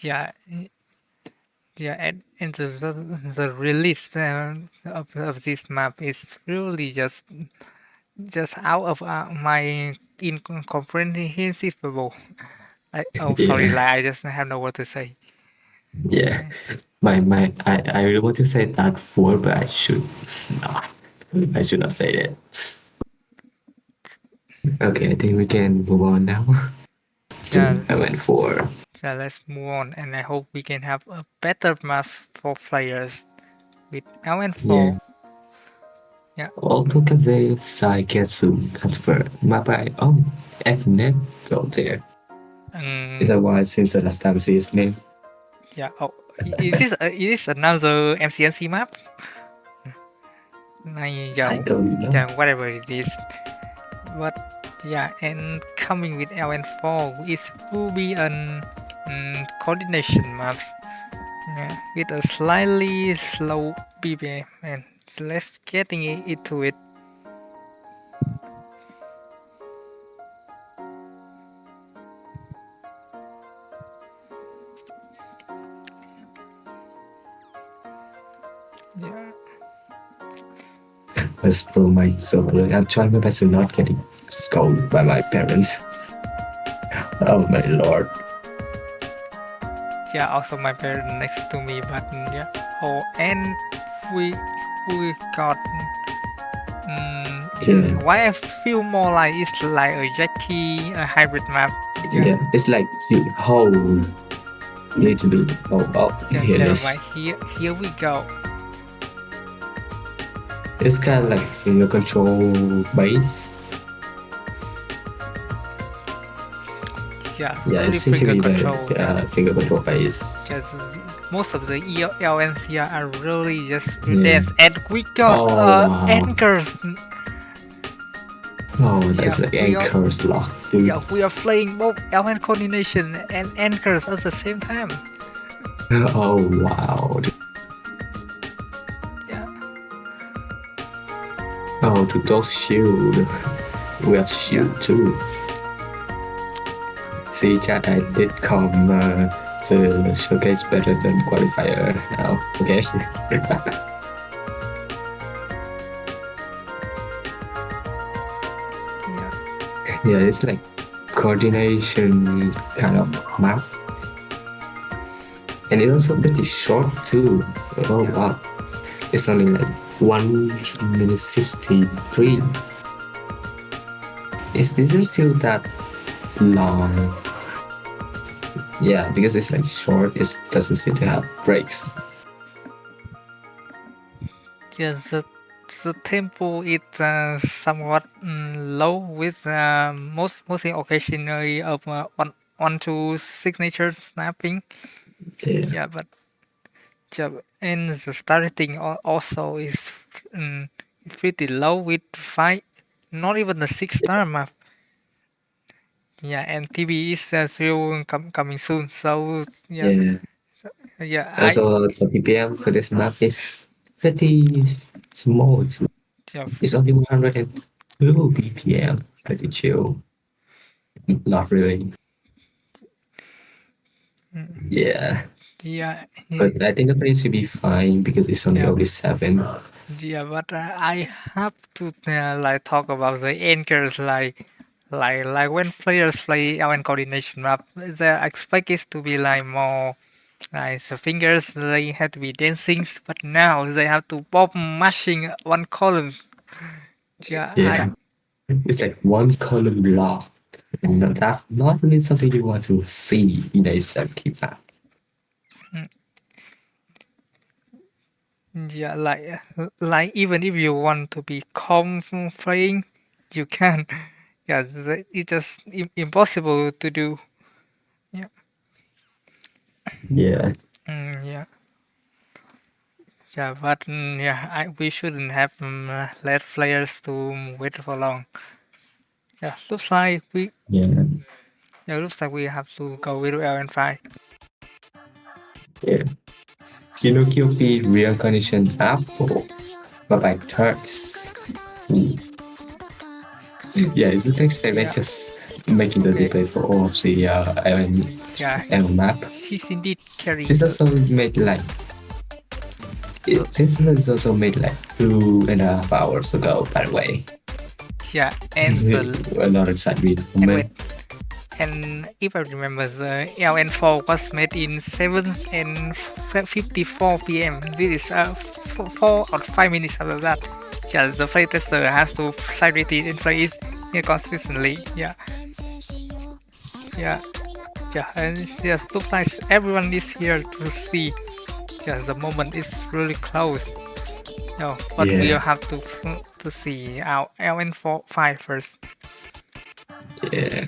Yeah, yeah, and the release of this map is really just out of my incomprehensible. Oh, sorry, Yeah, like I just have no word to say. yeah. I really want to say that word, but I should not. I should not say that. Okay, I think we can move on now to Yeah, MN4. yeah, let's move on, and I hope we can have a better map for players with Yeah. LN4. Yeah, Although Kaze Saiketsu confirmed Mapai X-Net go there. Is um, that why since the last time I see his name? yeah. Oh, it is another MCNC map? I Yeah, don't know. yeah, whatever it is. But yeah, and coming with LN4, it will be an coordination map. Yeah, with a slightly slow BPM, and let's getting into it. Yeah, I spill my sober. I'm trying my best to not getting scolded by my parents. Oh my lord. yeah. Also, my parent next to me, but yeah. Oh, and we we got. Yeah. Why I feel more like it's like a Jackie a hybrid map. Yeah, Yeah. It's like you hold. You need to be. yeah, Here it yeah. is. Right here we go. It's kind of like finger control base. Yeah, Yeah, it really seems to finger be very control. Yeah, finger control base. just most of the LNs here are really just Yeah. dance, and we got Oh wow. anchors. Oh, Yeah, that's like anchors lock, dude. we are playing both LN coordination and anchors at the same time. Oh wow. Yeah, Oh, to those shield. We have yeah, shield too. See, chat, I did come to showcase better than qualifier now. Okay. yeah, Yeah, it's like coordination kind of map. And it's also pretty short too. Oh yeah. wow. It's only like 1 minute 53. It doesn't feel that long. Yeah, because it's like short, it doesn't seem to have breaks. Yeah, the tempo is somewhat low with mostly occasionally of one two signature snapping. Yeah. Yeah, but yeah, and the starting also is um, pretty low with five, not even the 6 star map. Yeah, and TB is still coming soon. So yeah, Yeah. yeah, Also, the BPM for this map is pretty small too. yeah, It's only 102 BPM. Pretty chill. Not really. Yeah. yeah, yeah, But I think the place should be fine because it's only yeah. only 7. Yeah, but I have to like talk about the anchors like when players play LN coordination map, they expect it to be like more like the fingers they have to be dancing, but now they have to pop mashing one column. Yeah, Yeah. It's like one column block. And that's not really something you want to see in a 7 map. yeah, like even if you want to be calm playing, you can. Yeah, it's just impossible to do. Yeah, Yeah. yeah. Yeah, but yeah, we shouldn't have let players to wait for long. Yeah, looks like we Yeah. Yeah, looks like we have to go with LN5. Yeah. QP real condition Apple, but by Turks. Yeah, it looks like Seven Yeah. just making the Okay. replay for all of the Yeah, L map. she's indeed carrying This the. also made like this is also made like 2.5 hours ago, by the way. Yeah, and the Another side read and comment. wait, and if I remember, the LN4 was made in 7 and 54 p.m. This is 4 or 5 minutes after that. Yeah, the playtester has to cite it and play it inconsistently. Yeah, yeah, yeah, and yeah, looks like everyone is here to see. Yeah, the moment is really close. No, but Yeah. we'll have to see our LN4 5 first. Yeah.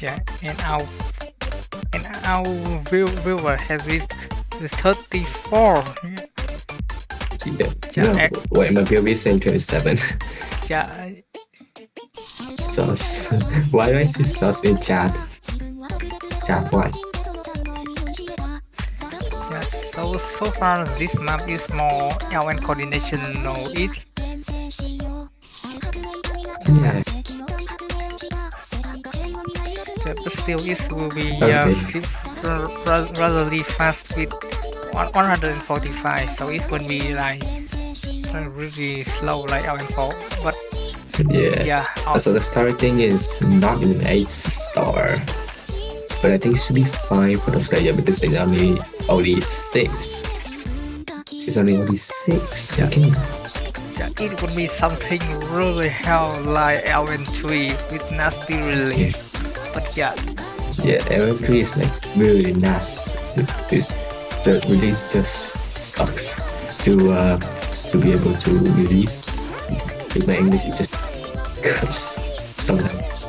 Yeah, and our viewer has reached 34. Yeah. Yeah, No, wait, my POV is saying 27. Yeah, Sauce. Why do I see sauce in chat? Chat, why? yeah. So far this map is more LN coordination, no it. Yeah. Yeah, but still it will be Okay. rather fast with 145, so it won't be like really slow like LN4. But Yeah. yeah, So the starting is not an 8-star, but I think it should be fine for the player because it's only 6. It's only 6. Yeah. Okay. yeah, it would be something really hell like LN3 with nasty release. But yeah, Yeah, LM3 is like really nice. The release just sucks to be able to release. With my English, it just curves sometimes.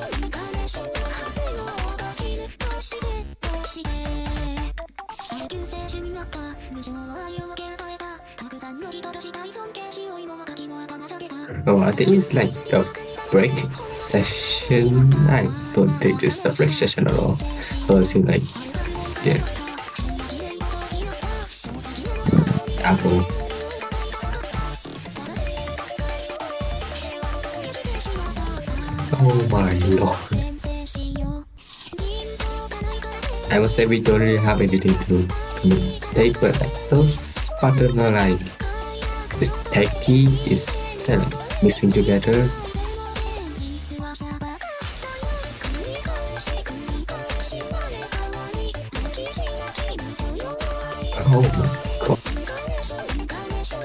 Oh, I think it's like a break session. I don't think it's a break session at all. So it seems like, yeah. Apple. Oh my lord. I would say we don't really have anything to take, but like those patterns are like it's techy, it's kind of mixing together. Oh my god.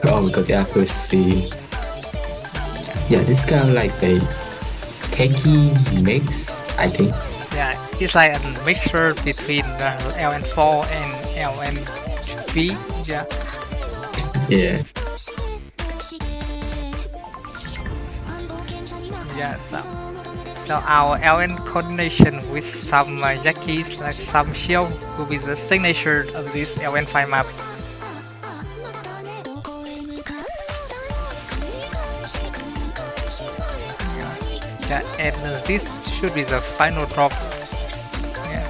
Oh my god, the accuracy. Yeah, this kind of like a techy mix, I think. yeah, it's like a mixture between LN4 and LN3. Yeah, Yeah. yeah. So our LN coordination with some Yakis, like some shield, will be the signature of this LN5 maps. Yeah, and this should be the final drop. Yeah.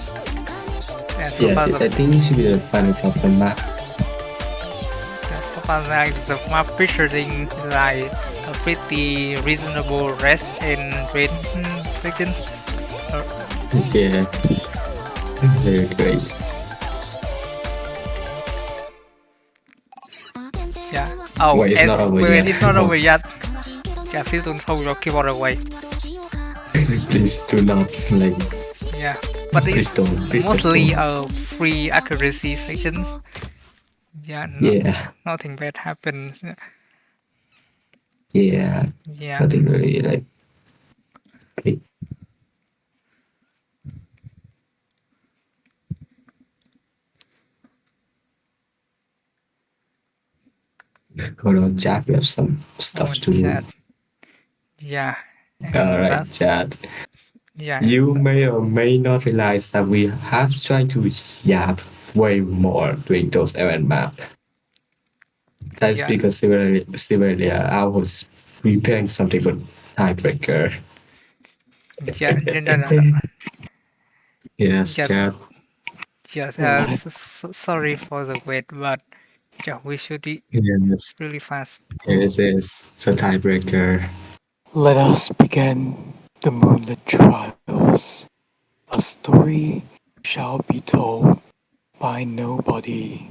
And so Yeah, far I think it should be the final drop of the map. so far like the map featuring like a pretty reasonable rest and rain frequency. Yeah. Very great. Yeah. Oh, Wait, it's not over yet. It's not over yet. Yeah, please don't throw your keyboard away. Please do not like. Yeah, but Please it's don't. Please just mostly don't. free accuracy sections. Yeah, Yeah. nothing bad happens. Yeah. Yeah. Nothing really like. Great. Hold on, chat. We have some stuff to. Chat. Yeah. And Alright, that's- chat. Yeah, You may or may not realize that we have tried to yap way more during those event map. That's yeah, because similarly, I was preparing something for tiebreaker. yeah. No, no, no. Yes, Yeah, chat. yes. Let, Sorry for the wait, but yeah, we should be Yes, really fast. this is the tiebreaker. let us begin the Moonlit Trials. A story shall be told by nobody.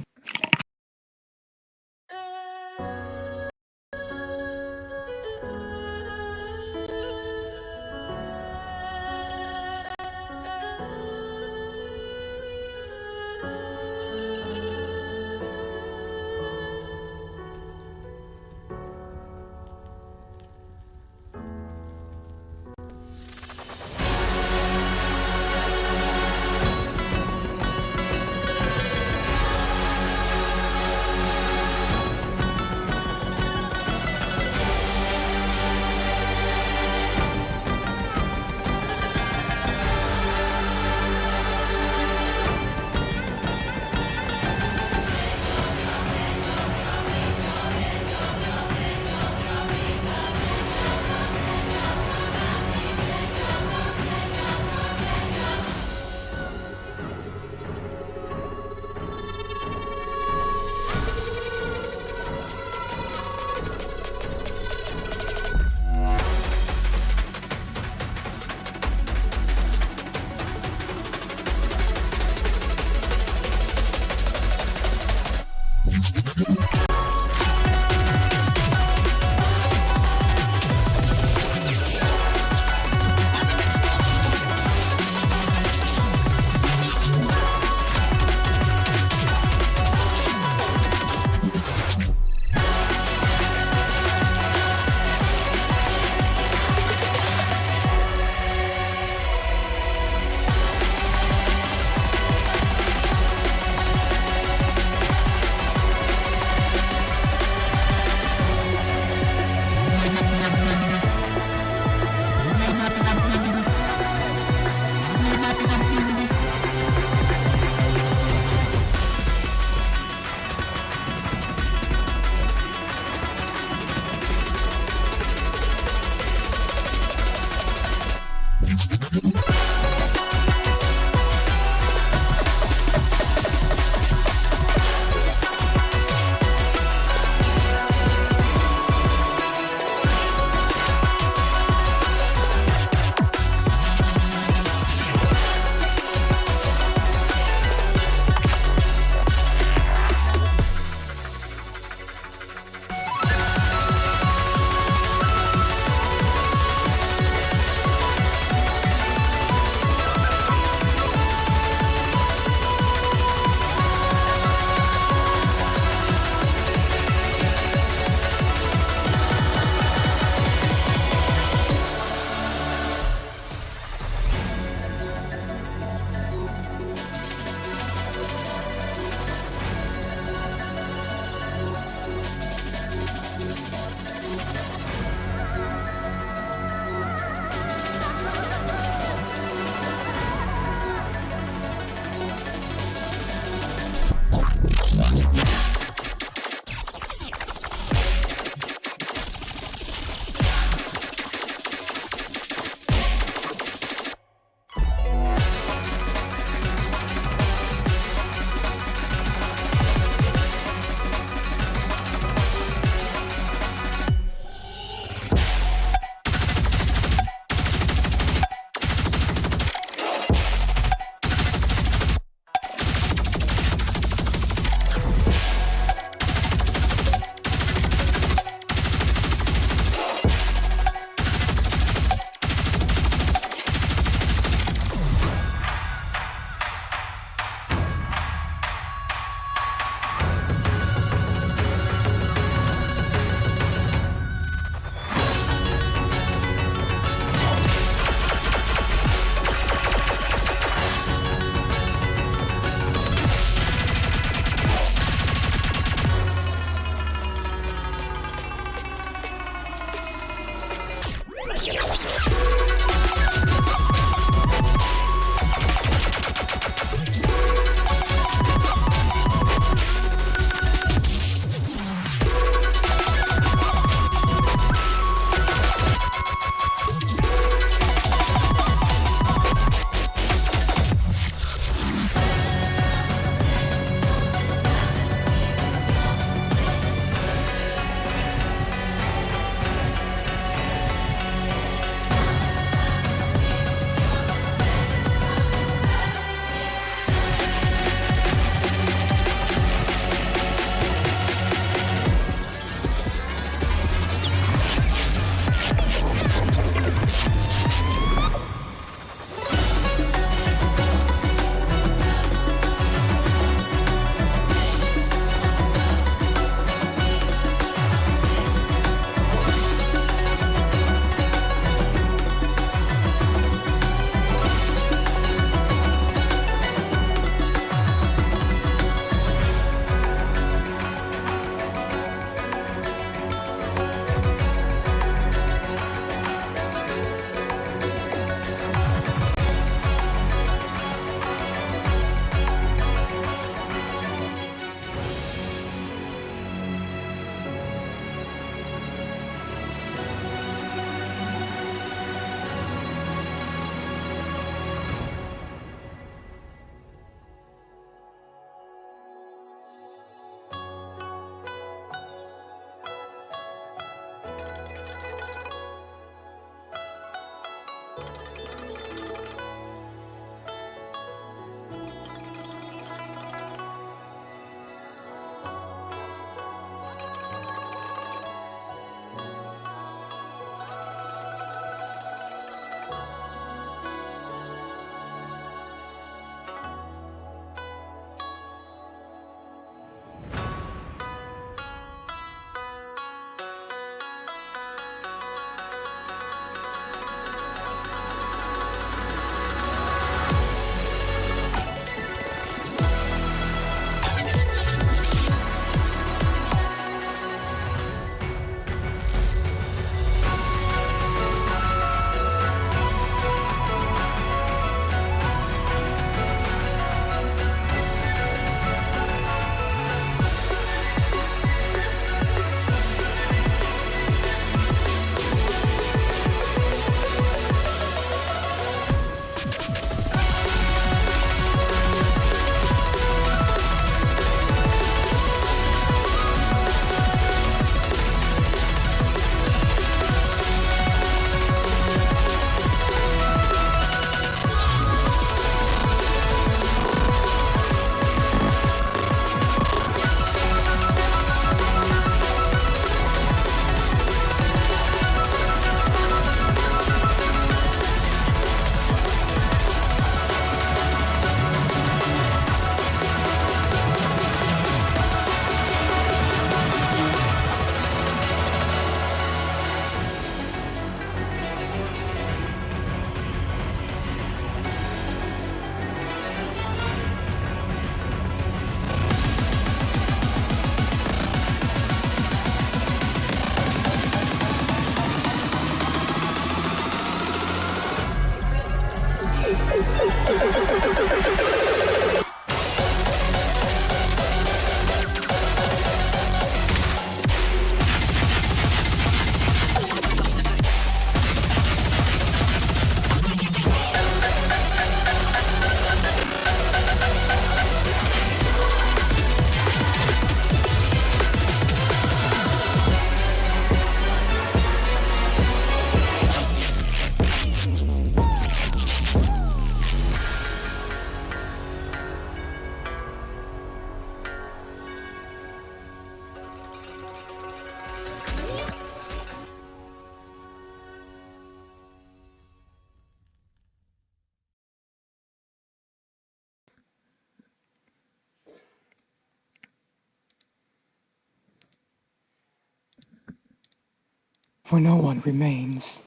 for no one remains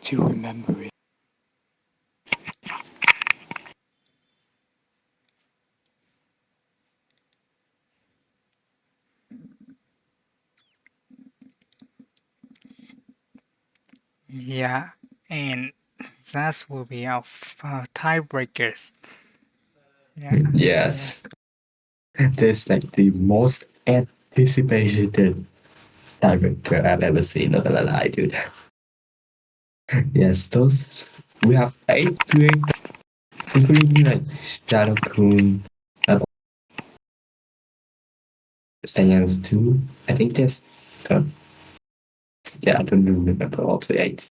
to remember it. Yeah, and that will be our tiebreakers. Yeah, Yes. This like the most anticipated tiebreaker I've ever seen, not gonna lie, dude. Yes, those we have 8 including like Shadow Kun, Stanyang 2. I think there's yeah, I don't remember all the 8.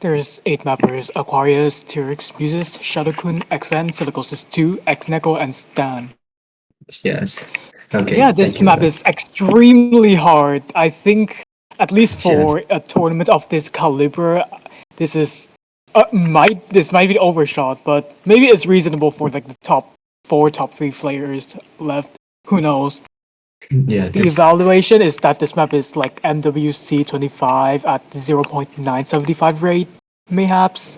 There's 8 mappers: Aquarius, Tyrix, Muses, Shadowkun, XN, Silicosis 2, Xneco, and Stan. Yes. Okay, Yeah, thank this you for map that. is extremely hard. I think, at least Yes. for a tournament of this caliber, this is might be overshot, but maybe it's reasonable for like the top 4, top 3 players left. Who knows? Yeah, The this evaluation is that this map is like MWC25 at 0.975 rate, mayhaps.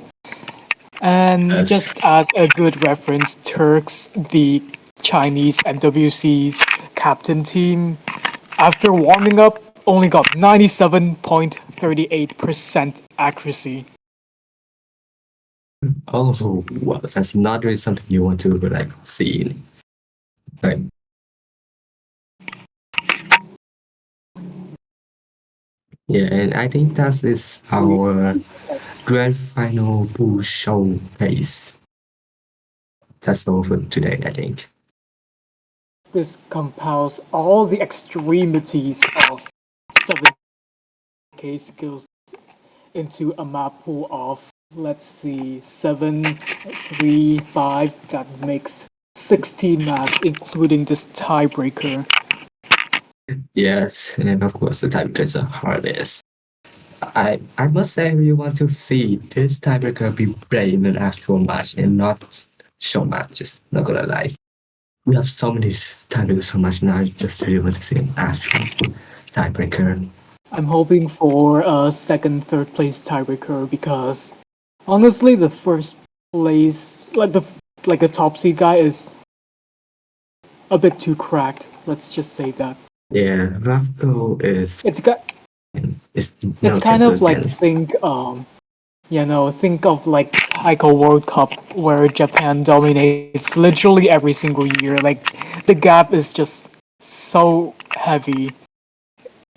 And yes. just as a good reference, Turks, the Chinese MWC captain team, after warming up, only got 97.38% accuracy. Oh, well, that's not really something you want to like see. Right. Yeah, and I think that is our grand final pool showcase. That's all for today, I think. This compiles all the extremities of 7k skills into a map pool of, let's see, 7, 3, 5. That makes 16 maps, including this tiebreaker. Yes, and of course the tiebreakers are hardest. I must say I really want to see this tiebreaker be played in an actual match and not show matches. Not gonna lie. We have so many tiebreakers so much now. I just really want to see an actual tiebreaker. I'm hoping for a second, third place tiebreaker because honestly, the first place, like the top seed guy, is a bit too cracked. Let's just say that. Yeah, Rafko is It's got is it's no kind chance of like against. think of like Taiko World Cup where Japan dominates literally every single year. Like the gap is just so heavy.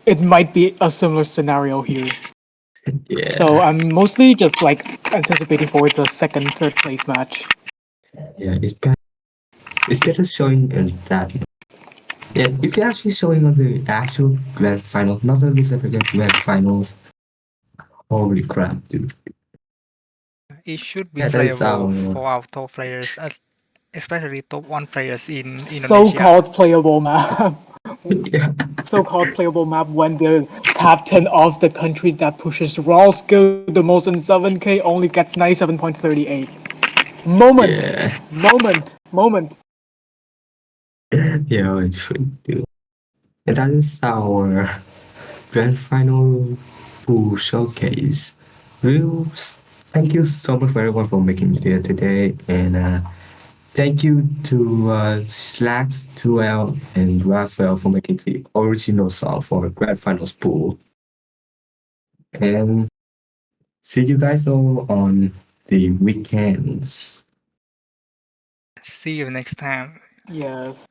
It might be a similar scenario here. So Yeah, I'm mostly just like anticipating for the second, third place match. yeah, it's better showing in that. Yeah, if you're actually showing on the actual grand final, not the loser against grand finals, holy crap, dude. it should be Yeah, that is playable our for our top players, especially top 1 players in Indonesia. So-called playable map. yeah, So-called playable map when the captain of the country that pushes raw skill the most in 7k only gets 97.38. Moment, yeah, moment. yeah, it should do. And that is our grand final pool showcase. Real, thank you so much for everyone for making it here today, and thank you to Slacks, 2L, and Raphael for making the original song for grand finals pool. And see you guys all on the weekends. See you next time. Yes.